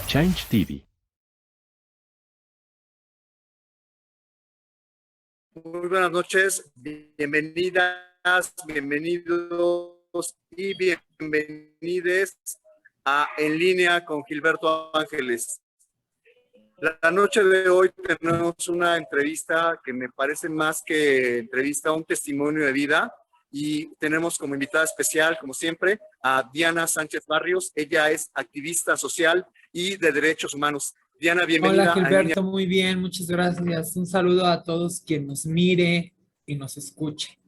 Change TV. Muy buenas noches, bienvenidas, bienvenidos y bienvenides a En Línea con Gilberto Ángeles. La noche de hoy tenemos una entrevista que me parece más que entrevista, un testimonio de vida, y tenemos como invitada especial, como siempre, a Diana Sánchez Barrios. Ella es activista social y de derechos humanos. Diana, Hola bienvenida a En Línea. Gilberto, muy bien, muchas gracias. Un saludo a todos quien nos mire y nos escuche.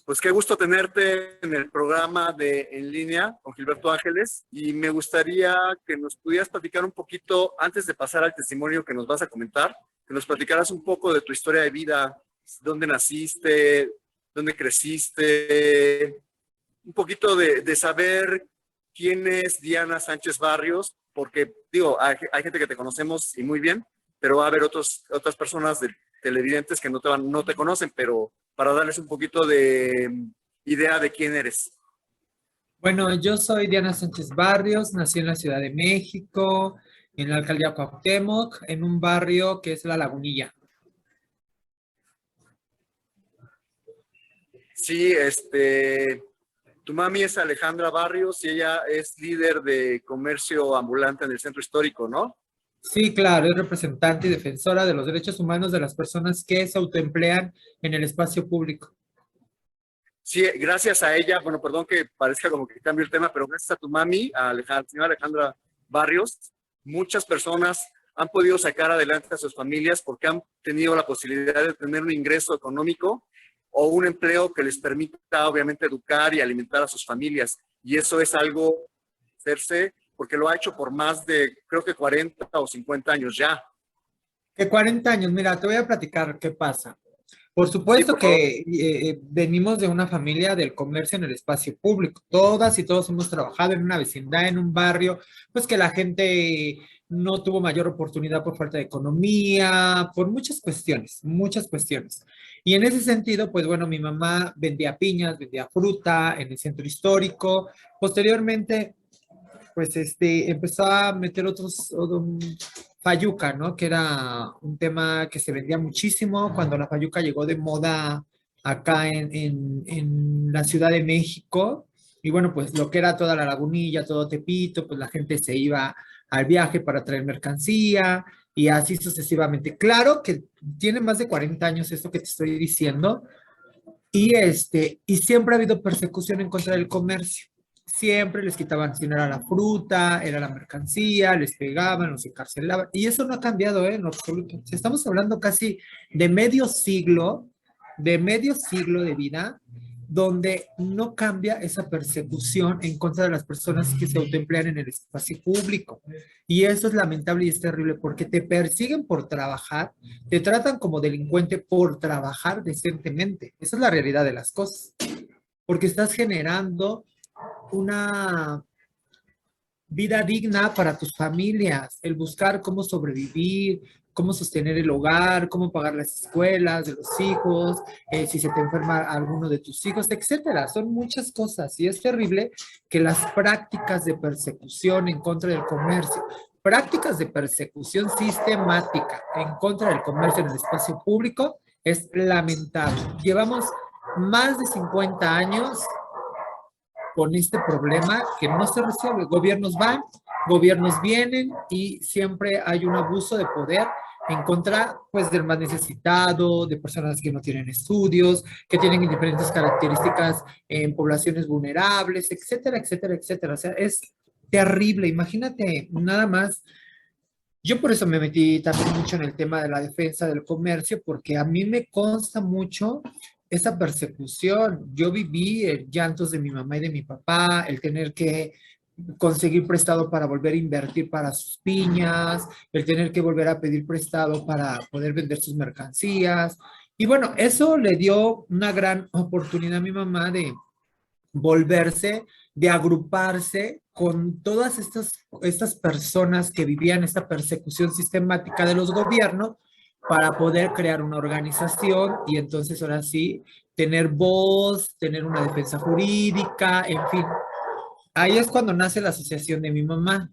Pues qué gusto tenerte en el programa de En Línea con Gilberto Ángeles, y me gustaría que nos pudieras platicar un poquito, antes de pasar al testimonio que nos vas a comentar, que nos platicaras un poco de tu historia de vida, dónde naciste, dónde creciste, un poquito de saber quién es Diana Sánchez Barrios, porque digo, hay gente que te conocemos y muy bien, pero va a haber otras personas de televidentes que no te conocen, pero para darles un poquito de idea de quién eres. Bueno, yo soy Diana Sánchez Barrios, nací en la Ciudad de México, en la alcaldía Cuauhtémoc, en un barrio que es La Lagunilla. Sí, tu mami es Alejandra Barrios y ella es líder de comercio ambulante en el centro histórico, ¿no? Sí, claro, es representante y defensora de los derechos humanos de las personas que se autoemplean en el espacio público. Sí, gracias a ella, bueno, perdón que parezca como que cambio el tema, pero gracias a tu mami, a señora Alejandra Barrios, muchas personas han podido sacar adelante a sus familias porque han tenido la posibilidad de tener un ingreso económico o un empleo que les permita, obviamente, educar y alimentar a sus familias. Y eso es algo hacerse porque lo ha hecho por más de, creo que 40 o 50 años ya. Que 40 años, mira, te voy a platicar qué pasa. Por Sí, supuesto por favor. que venimos de una familia del comercio en el espacio público. Todas y todos hemos trabajado en una vecindad, en un barrio, pues que la gente no tuvo mayor oportunidad por falta de economía, por muchas cuestiones, muchas cuestiones. Y en ese sentido, pues bueno, mi mamá vendía piñas, vendía fruta en el centro histórico. Posteriormente, pues empezó a meter fayuca, ¿no? Que era un tema que se vendía muchísimo cuando la fayuca llegó de moda acá en la Ciudad de México. Y bueno, pues lo que era toda la Lagunilla, todo Tepito, pues la gente se iba al viaje para traer mercancía y así sucesivamente. Claro que tiene más de 40 años esto que te estoy diciendo, y siempre ha habido persecución en contra del comercio. Siempre les quitaban, si no era la fruta, era la mercancía, les pegaban, los encarcelaban. Y eso no ha cambiado, ¿eh? En lo absoluto. Si estamos hablando casi de medio siglo de vida, donde no cambia esa persecución en contra de las personas que se autoemplean en el espacio público. Y eso es lamentable y es terrible porque te persiguen por trabajar, te tratan como delincuente por trabajar decentemente. Esa es la realidad de las cosas. Porque estás generando una vida digna para tus familias, el buscar cómo sobrevivir, cómo sostener el hogar, cómo pagar las escuelas de los hijos, si se te enferma alguno de tus hijos, etcétera. Son muchas cosas y es terrible que las prácticas de persecución en contra del comercio, prácticas de persecución sistemática en contra del comercio en el espacio público es lamentable. Llevamos más de 50 años con este problema que no se resuelve. Gobiernos van, gobiernos vienen y siempre hay un abuso de poder en contra, pues, del más necesitado, de personas que no tienen estudios, que tienen diferentes características en poblaciones vulnerables, etcétera, etcétera, etcétera. O sea, es terrible. Imagínate nada más. Yo por eso me metí también mucho en el tema de la defensa del comercio, porque a mí me consta mucho esa persecución. Yo viví el llantos de mi mamá y de mi papá, el tener que conseguir prestado para volver a invertir para sus piñas, el tener que volver a pedir prestado para poder vender sus mercancías. Y bueno, eso le dio una gran oportunidad a mi mamá de volverse, de agruparse con todas estas personas que vivían esta persecución sistemática de los gobiernos para poder crear una organización y entonces ahora sí tener voz, tener una defensa jurídica, en fin. Ahí es cuando nace la asociación de mi mamá,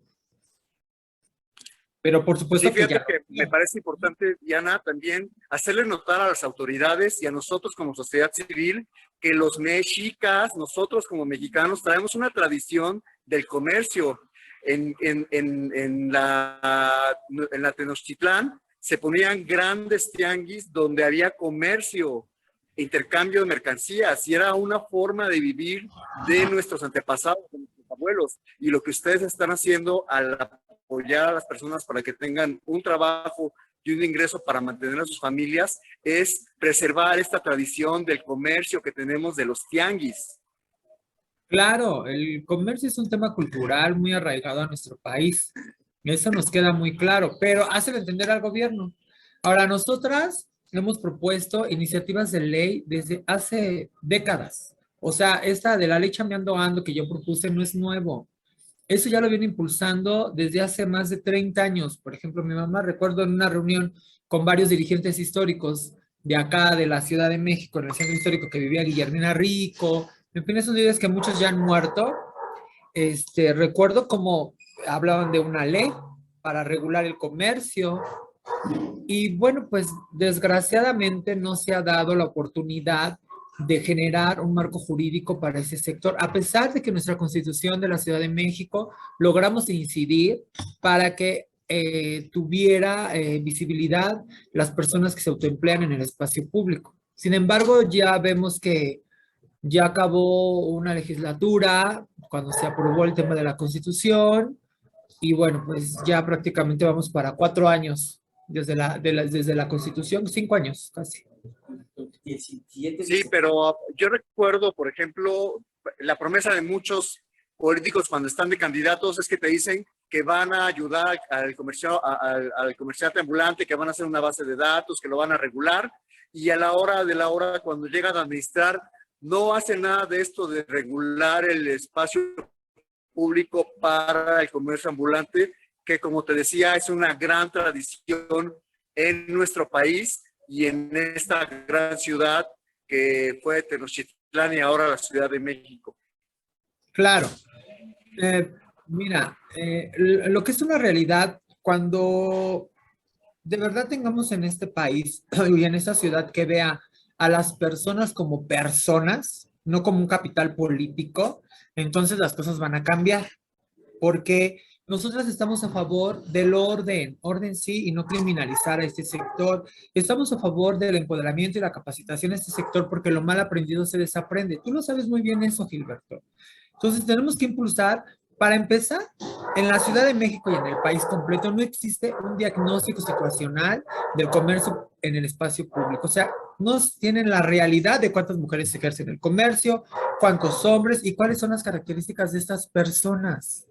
pero por Sí, supuesto que fíjate ya. que me parece importante, Diana, también hacerle notar a las autoridades y a nosotros como sociedad civil que los mexicas, nosotros como mexicanos, traemos una tradición del comercio. En la Tenochtitlán se ponían grandes tianguis donde había comercio, intercambio de mercancías, y era una forma de vivir de nuestros antepasados, de nuestros abuelos. Y lo que ustedes están haciendo al apoyar a las personas para que tengan un trabajo y un ingreso para mantener a sus familias es preservar esta tradición del comercio que tenemos de los tianguis. Claro, el comercio es un tema cultural muy arraigado a nuestro país. Eso nos queda muy claro, pero hácelo entender al gobierno. Ahora, nosotras hemos propuesto iniciativas de ley desde hace décadas. O sea, esta de la ley Chambeando Ando que yo propuse no es nuevo. Eso ya lo viene impulsando desde hace más de 30 años. Por ejemplo, mi mamá, recuerdo en una reunión con varios dirigentes históricos de acá, de la Ciudad de México, en el centro histórico que vivía Guillermina Rico, en fin, esos líderes que muchos ya han muerto. Recuerdo cómo hablaban de una ley para regular el comercio y bueno, pues desgraciadamente no se ha dado la oportunidad de generar un marco jurídico para ese sector, a pesar de que nuestra Constitución de la Ciudad de México logramos incidir para que tuviera visibilidad las personas que se autoemplean en el espacio público. Sin embargo, ya vemos que ya acabó una legislatura cuando se aprobó el tema de la Constitución y bueno, pues ya prácticamente vamos para 4 años desde la Constitución, 5 años casi. Sí, pero yo recuerdo, por ejemplo, la promesa de muchos políticos cuando están de candidatos es que te dicen que van a ayudar al comerciante ambulante, que van a hacer una base de datos, que lo van a regular, y a la hora de la hora, cuando llegan a administrar, no hacen nada de esto de regular el espacio público para el comercio ambulante, que como te decía, es una gran tradición en nuestro país y en esta gran ciudad que fue Tenochtitlán y ahora la Ciudad de México. Claro. Eh, Mira, lo que es una realidad, cuando de verdad tengamos en este país y en esta ciudad que vea a las personas como personas, no como un capital político, entonces las cosas van a cambiar, porque nosotros estamos a favor del orden, orden sí, y no criminalizar a este sector. Estamos a favor del empoderamiento y la capacitación a este sector porque lo mal aprendido se desaprende. Tú lo sabes muy bien eso, Gilberto. Entonces tenemos que impulsar, para empezar, en la Ciudad de México y en el país completo no existe un diagnóstico situacional del comercio en el espacio público. O sea, no tienen la realidad de cuántas mujeres ejercen el comercio, cuántos hombres y cuáles son las características de estas personas.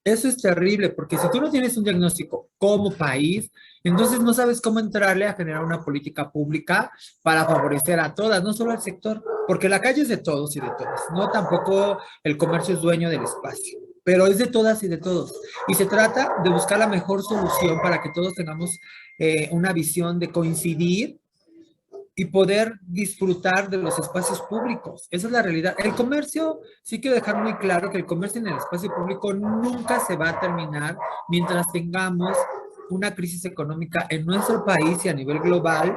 Eso es terrible, porque si tú no tienes un diagnóstico como país, entonces no sabes cómo entrarle a generar una política pública para favorecer a todas, no solo al sector, porque la calle es de todos y de todas, no tampoco el comercio es dueño del espacio, pero es de todas y de todos. Y se trata de buscar la mejor solución para que todos tengamos una visión de coincidir y poder disfrutar de los espacios públicos. Esa es la realidad. El comercio, sí quiero dejar muy claro que el comercio en el espacio público nunca se va a terminar mientras tengamos una crisis económica en nuestro país y a nivel global.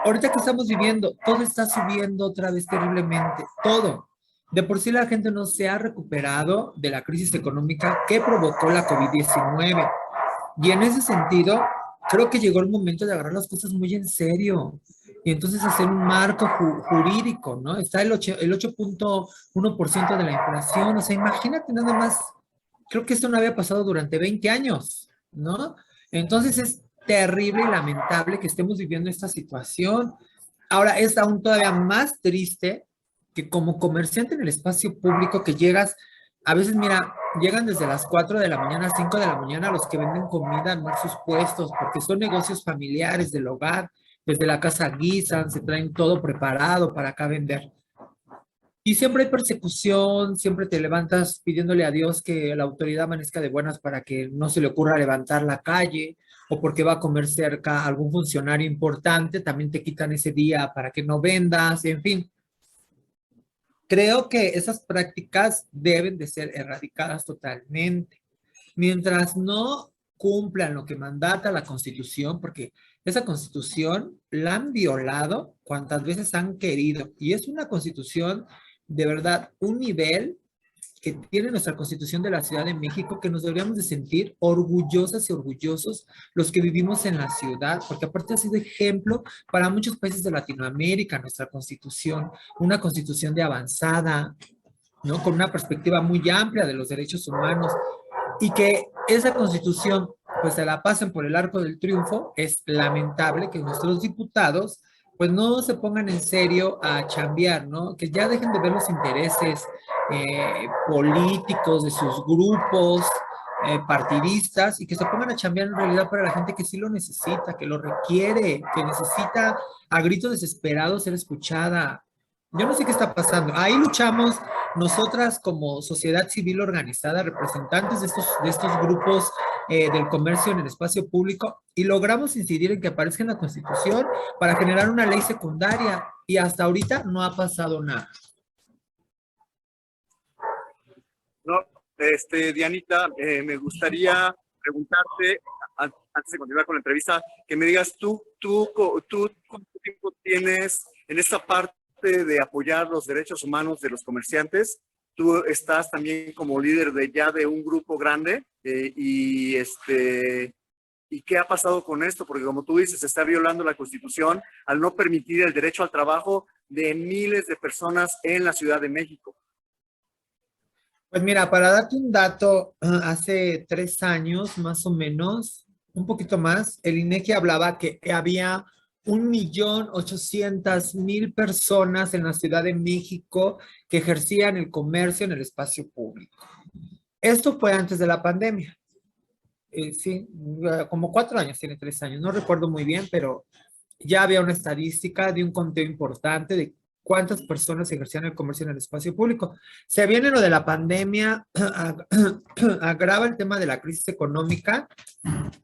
Ahorita que estamos viviendo, todo está subiendo otra vez terriblemente, todo. De por sí la gente no se ha recuperado de la crisis económica que provocó la COVID-19. Y en ese sentido, creo que llegó el momento de agarrar las cosas muy en serio y entonces hacer un marco jurídico, ¿no? Está el 8.1% de la inflación, o sea, imagínate nada más, creo que esto no había pasado durante 20 años, ¿no? Entonces es terrible y lamentable que estemos viviendo esta situación. Ahora es aún todavía más triste que como comerciante en el espacio público que llegas, a veces mira, llegan desde las 4 de la mañana, 5 de la mañana los que venden comida en sus puestos, porque son negocios familiares del hogar, desde la casa guisan, se traen todo preparado para acá vender. Y siempre hay persecución, siempre te levantas pidiéndole a Dios que la autoridad amanezca de buenas para que no se le ocurra levantar la calle o porque va a comer cerca algún funcionario importante, también te quitan ese día para que no vendas, en fin. Creo que esas prácticas deben de ser erradicadas totalmente. Mientras no cumplan lo que mandata la Constitución, porque esa Constitución la han violado cuantas veces han querido, y es una Constitución de verdad, un nivel que tiene nuestra Constitución de la Ciudad de México, que nos deberíamos de sentir orgullosas y orgullosos los que vivimos en la ciudad, porque aparte ha sido ejemplo para muchos países de Latinoamérica, nuestra Constitución, una Constitución de avanzada, ¿no? Con una perspectiva muy amplia de los derechos humanos, y que esa Constitución pues se la pasen por el arco del triunfo. Es lamentable que nuestros diputados pues no se pongan en serio a chambear, ¿no? Que ya dejen de ver los intereses políticos de sus grupos partidistas, y que se pongan a chambear en realidad para la gente que sí lo necesita, que lo requiere, que necesita a gritos desesperados ser escuchada. Yo no sé qué está pasando. Ahí luchamos nosotras como sociedad civil organizada, representantes de estos grupos del comercio en el espacio público, y logramos incidir en que aparezca en la Constitución para generar una ley secundaria, y hasta ahorita no ha pasado nada. No, Dianita, me gustaría preguntarte, antes de continuar con la entrevista, que me digas tú cuánto tiempo tienes en esta parte de apoyar los derechos humanos de los comerciantes. Tú estás también como líder de un grupo grande, ¿y qué ha pasado con esto? Porque como tú dices, se está violando la Constitución al no permitir el derecho al trabajo de miles de personas en la Ciudad de México. Pues mira, para darte un dato, hace 3 años más o menos, un poquito más, el INEGI hablaba que había 1.800.000 personas en la Ciudad de México que ejercían el comercio en el espacio público. Esto fue antes de la pandemia. Sí, como 4 años, tiene 3 años, no recuerdo muy bien, pero ya había una estadística de un conteo importante de cuántas personas ejercían el comercio en el espacio público. Se viene lo de la pandemia, agrava el tema de la crisis económica.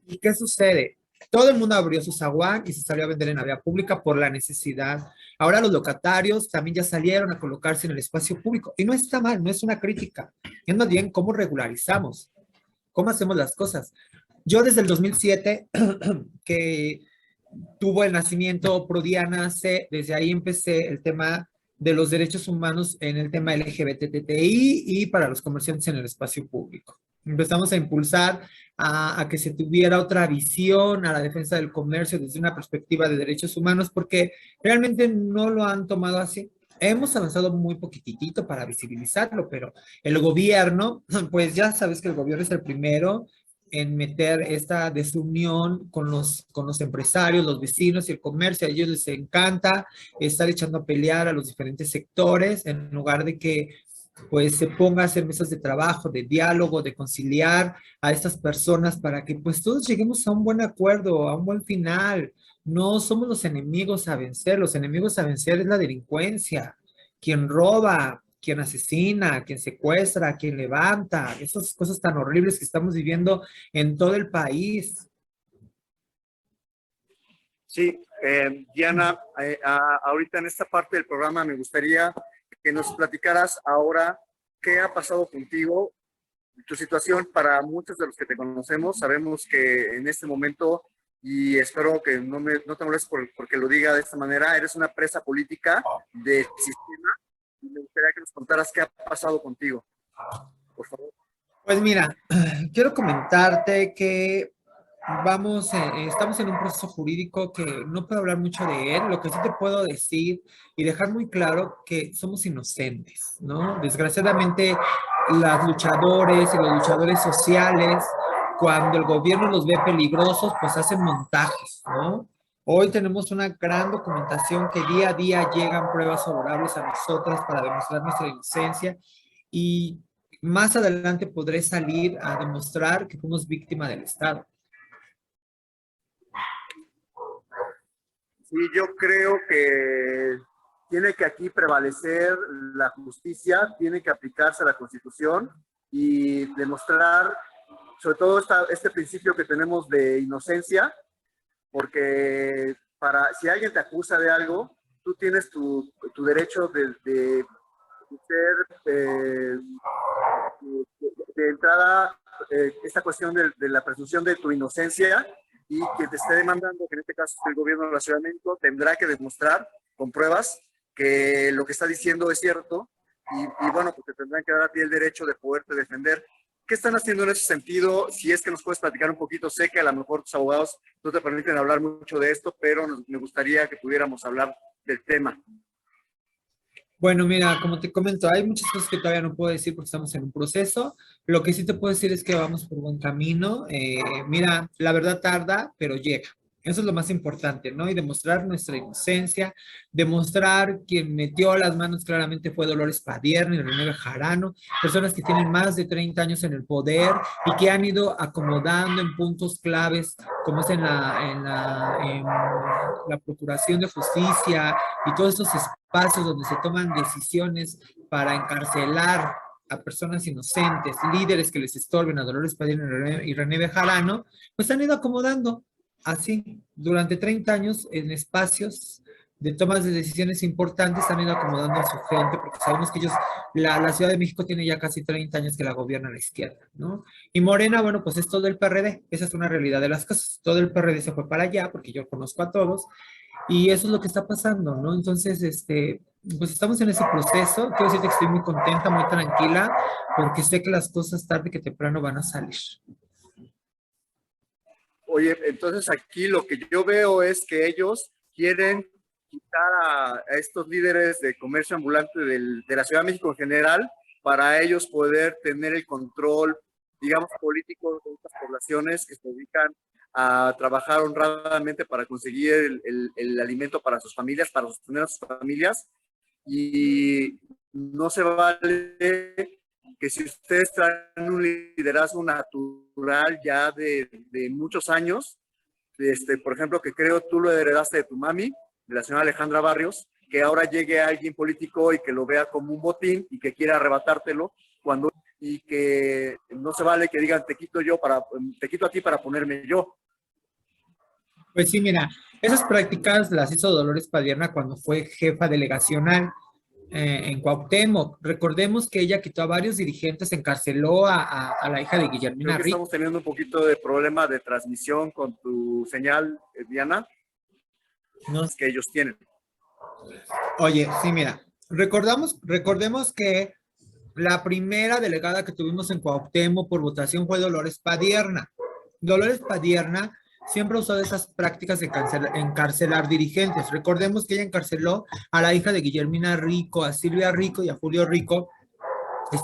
¿Y qué sucede? Todo el mundo abrió su zaguán y se salió a vender en la vía pública por la necesidad. Ahora los locatarios también ya salieron a colocarse en el espacio público. Y no está mal, no es una crítica. Es más bien cómo regularizamos, cómo hacemos las cosas. Yo desde el 2007, que tuvo el nacimiento Prodiana C, desde ahí empecé el tema de los derechos humanos en el tema LGBTTI y para los comerciantes en el espacio público. Empezamos a impulsar a que se tuviera otra visión a la defensa del comercio desde una perspectiva de derechos humanos, porque realmente no lo han tomado así. Hemos avanzado muy poquitito para visibilizarlo, pero el gobierno, pues ya sabes que el gobierno es el primero en meter esta desunión con los empresarios, los vecinos y el comercio. A ellos les encanta estar echando a pelear a los diferentes sectores en lugar de que pues se ponga a hacer mesas de trabajo, de diálogo, de conciliar a estas personas para que pues todos lleguemos a un buen acuerdo, a un buen final. No somos los enemigos a vencer, los enemigos a vencer es la delincuencia, quien roba, quien asesina, quien secuestra, quien levanta, esas cosas tan horribles que estamos viviendo en todo el país. Sí, Diana, ahorita en esta parte del programa me gustaría que nos platicaras ahora qué ha pasado contigo, tu situación. Para muchos de los que te conocemos, sabemos que en este momento, y espero que no te molestes porque lo diga de esta manera, eres una presa política del sistema, y me gustaría que nos contaras qué ha pasado contigo, por favor. Pues mira, quiero comentarte que estamos en un proceso jurídico que no puedo hablar mucho de él. Lo que sí te puedo decir y dejar muy claro que somos inocentes, ¿no? Desgraciadamente, las luchadores y los luchadores sociales, cuando el gobierno los ve peligrosos, pues hacen montajes, ¿no? Hoy tenemos una gran documentación que día a día llegan pruebas favorables a nosotras para demostrar nuestra inocencia, y más adelante podré salir a demostrar que fuimos víctima del Estado. Sí, yo creo que tiene que aquí prevalecer la justicia, tiene que aplicarse la Constitución y demostrar, sobre todo este principio que tenemos de inocencia, porque si alguien te acusa de algo, tú tienes tu derecho de ser de entrada esta cuestión de la presunción de tu inocencia y que te esté demandando, que en este caso el gobierno de la Ciudad de México tendrá que demostrar con pruebas que lo que está diciendo es cierto y bueno, pues te tendrán que dar a ti el derecho de poderte defender. ¿Qué están haciendo en ese sentido? Si es que nos puedes platicar un poquito, sé que a lo mejor tus abogados no te permiten hablar mucho de esto, pero me gustaría que pudiéramos hablar del tema. Bueno, mira, como te comento, hay muchas cosas que todavía no puedo decir porque estamos en un proceso. Lo que sí te puedo decir es que vamos por buen camino. Mira, la verdad tarda, pero llega. Eso es lo más importante, ¿no? Y demostrar nuestra inocencia, demostrar quien metió las manos claramente fue Dolores Padierna y René Bejarano, personas que tienen más de 30 años en el poder y que han ido acomodando en puntos claves, como es en la Procuración de Justicia y todos estos espacios donde se toman decisiones para encarcelar a personas inocentes, líderes que les estorben a Dolores Padierna y René Bejarano, pues han ido acomodando así durante 30 años en espacios de tomas de decisiones importantes han ido acomodando a su gente, porque sabemos que ellos, la Ciudad de México tiene ya casi 30 años que la gobierna la izquierda, ¿no? Y Morena, bueno, pues es todo el PRD, esa es una realidad de las cosas, todo el PRD se fue para allá, porque yo conozco a todos, y eso es lo que está pasando, ¿no? Entonces, pues estamos en ese proceso. Quiero decirte que estoy muy contenta, muy tranquila, porque sé que las cosas tarde que temprano van a salir. Oye, entonces aquí lo que yo veo es que ellos quieren quitar a estos líderes de comercio ambulante de la Ciudad de México en general para ellos poder tener el control, digamos, político de estas poblaciones que se dedican a trabajar honradamente para conseguir el alimento para sus familias, para sostener a sus familias. Y no se vale que si ustedes traen un liderazgo natural ya de muchos años, por ejemplo, que creo tú lo heredaste de tu mami, de la señora Alejandra Barrios, que ahora llegue alguien político y que lo vea como un botín y que quiera arrebatártelo cuando y que no se vale que digan te quito a ti para ponerme yo. Pues sí, mira, esas prácticas las hizo Dolores Padierna cuando fue jefa delegacional en Cuauhtémoc. Recordemos que ella quitó a varios dirigentes, encarceló a la hija de Guillermina Creo que Rico. estamos teniendo un poquito de problema de transmisión con tu señal, Diana, No. que ellos tienen. Oye, sí, mira, recordemos que la primera delegada que tuvimos en Cuauhtémoc por votación fue Dolores Padierna. Dolores Padierna siempre usó esas prácticas de encarcelar dirigentes. Recordemos que ella encarceló a la hija de Guillermina Rico, a Silvia Rico y a Julio Rico.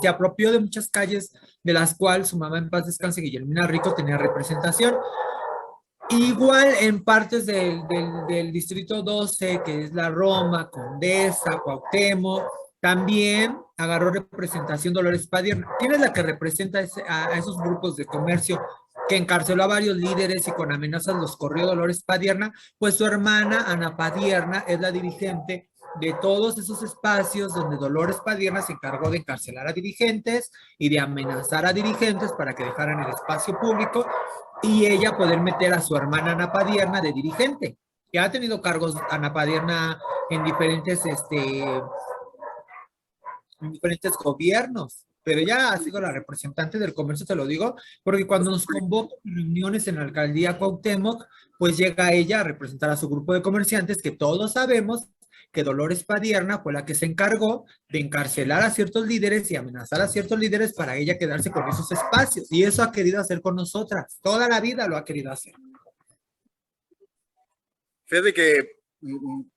Apropió de muchas calles de las cuales su mamá en paz descanse, Guillermina Rico, tenía representación. Igual en partes del Distrito 12, que es la Roma, Condesa, Cuauhtémoc, también agarró representación Dolores Padierna. ¿Quién es la que representa a esos grupos de comercio que encarceló a varios líderes y con amenazas los corrió Dolores Padierna? Pues su hermana, Ana Padierna, es la dirigente de todos esos espacios donde Dolores Padierna se encargó de encarcelar a dirigentes y de amenazar a dirigentes para que dejaran el espacio público y ella poder meter a su hermana Ana Padierna de dirigente, que ha tenido cargos Ana Padierna en diferentes gobiernos, pero ella ha sido la representante del comercio, te lo digo, porque cuando nos convocan reuniones en la alcaldía Cuauhtémoc, pues llega ella a representar a su grupo de comerciantes, que todos sabemos que Dolores Padierna fue la que se encargó de encarcelar a ciertos líderes y amenazar a ciertos líderes para ella quedarse con esos espacios. Y eso ha querido hacer con nosotras. Toda la vida lo ha querido hacer. Fíjate que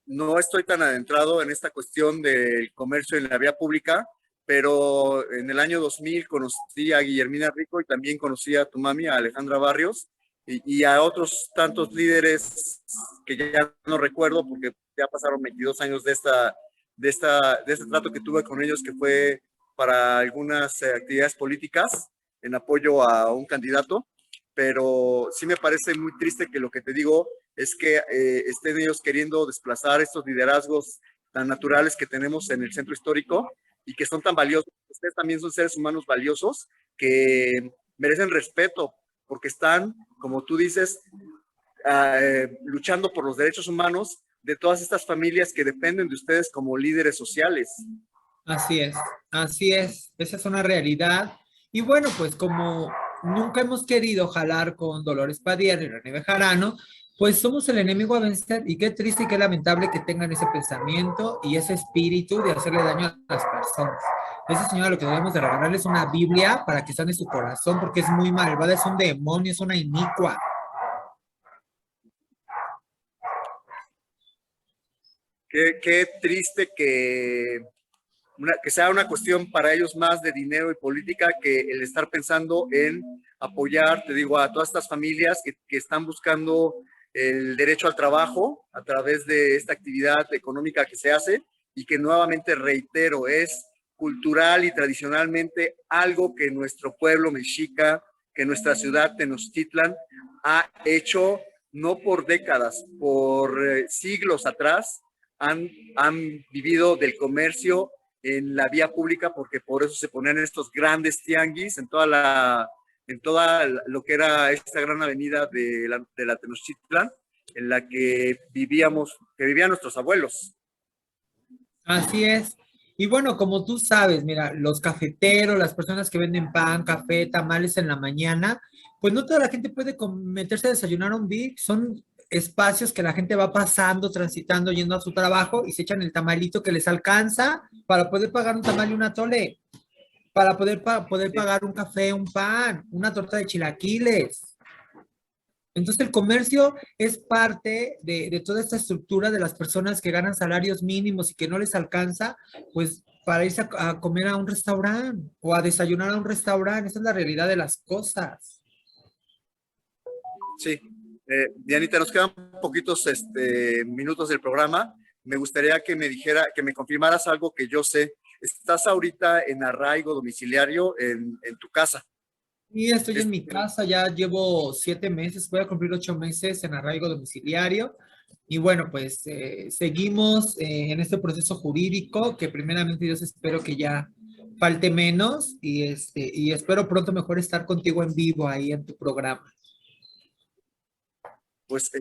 no estoy tan adentrado en esta cuestión del comercio en la vía pública, pero en el año 2000 conocí a Guillermina Rico y también conocí a tu mami, a Alejandra Barrios, y a otros tantos líderes que ya no recuerdo porque ya pasaron 22 años de este trato que tuve con ellos, que fue para algunas actividades políticas en apoyo a un candidato, pero sí me parece muy triste que lo que te digo es que estén ellos queriendo desplazar estos liderazgos tan naturales que tenemos en el centro histórico y que son tan valiosos. Ustedes también son seres humanos valiosos que merecen respeto porque están, como tú dices, luchando por los derechos humanos de todas estas familias que dependen de ustedes como líderes sociales. Así es, así es, esa es una realidad. Y bueno, pues como nunca hemos querido jalar con Dolores Padilla y René Bejarano, pues somos el enemigo a vencer y qué triste y qué lamentable que tengan ese pensamiento y ese espíritu de hacerle daño a las personas. Esa señora lo que debemos de regalarles es una Biblia para que sane su corazón porque es muy malvada, es un demonio, es una inicua. Qué triste que sea una cuestión para ellos más de dinero y política que el estar pensando en apoyar, te digo, a todas estas familias que están buscando el derecho al trabajo a través de esta actividad económica que se hace y que nuevamente reitero, es cultural y tradicionalmente algo que nuestro pueblo mexica, que nuestra ciudad Tenochtitlan ha hecho no por décadas, por siglos atrás, han vivido del comercio en la vía pública porque por eso se ponían estos grandes tianguis en toda lo que era esta gran avenida de la Tenochtitlan en la que vivían nuestros abuelos. Así es. Y bueno, como tú sabes, mira, los cafeteros, las personas que venden pan, café, tamales en la mañana, pues no toda la gente puede meterse a desayunar a un Vic. Son espacios que la gente va pasando, transitando, yendo a su trabajo y se echan el tamalito que les alcanza para poder pagar un tamal y una tole, para poder Sí, pagar un café, un pan, una torta de chilaquiles. Entonces el comercio es parte de toda esta estructura de las personas que ganan salarios mínimos y que no les alcanza, pues para irse a comer a un restaurante o a desayunar a un restaurante. Esa es la realidad de las cosas. sí. Dianita, nos quedan poquitos minutos del programa. Me gustaría que me confirmaras algo que yo sé. Estás ahorita en arraigo domiciliario en tu casa. Y estoy en mi Este, casa, ya llevo 7 meses, voy a cumplir 8 meses en arraigo domiciliario. Y bueno, pues seguimos en este proceso jurídico que primeramente Dios espero que ya falte menos y espero pronto mejor estar contigo en vivo ahí en tu programa. pues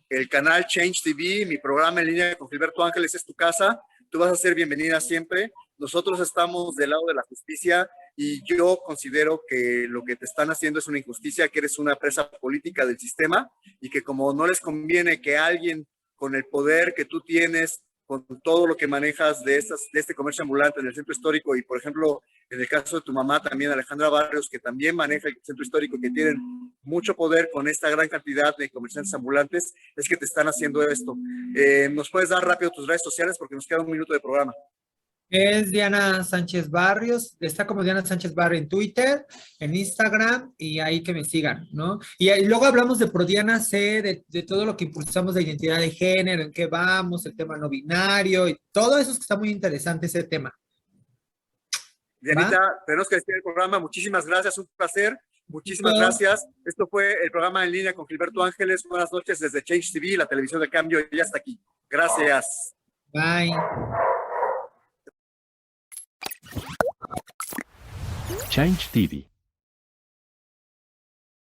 el canal Change TV, mi programa en línea con Gilberto Ángeles es tu casa. Tú vas a ser bienvenida siempre. Nosotros estamos del lado de la justicia y yo considero que lo que te están haciendo es una injusticia, que eres una presa política del sistema y que como no les conviene que alguien con el poder que tú tienes, con todo lo que manejas de este comercio ambulante en el centro histórico y, por ejemplo, en el caso de tu mamá también, Alejandra Barrios, que también maneja el centro histórico, que tienen mucho poder con esta gran cantidad de comerciantes ambulantes, es que te están haciendo esto. ¿Nos puedes dar rápido tus redes sociales? Porque nos queda un minuto de programa. Es Diana Sánchez Barrios, está como Diana Sánchez Barrios en Twitter, en Instagram y ahí que me sigan, ¿no? Y luego hablamos de Prodiana C, de todo lo que impulsamos de identidad de género, en qué vamos, el tema no binario y todo eso es que está muy interesante ese tema, ¿va? Dianita, tenemos que despedir el programa. Muchísimas gracias, un placer. Muchísimas Listo. gracias. Esto fue el programa en línea con Gilberto Ángeles. Buenas noches desde Change TV, la televisión de cambio, y hasta aquí. Gracias. Bye. Change TV,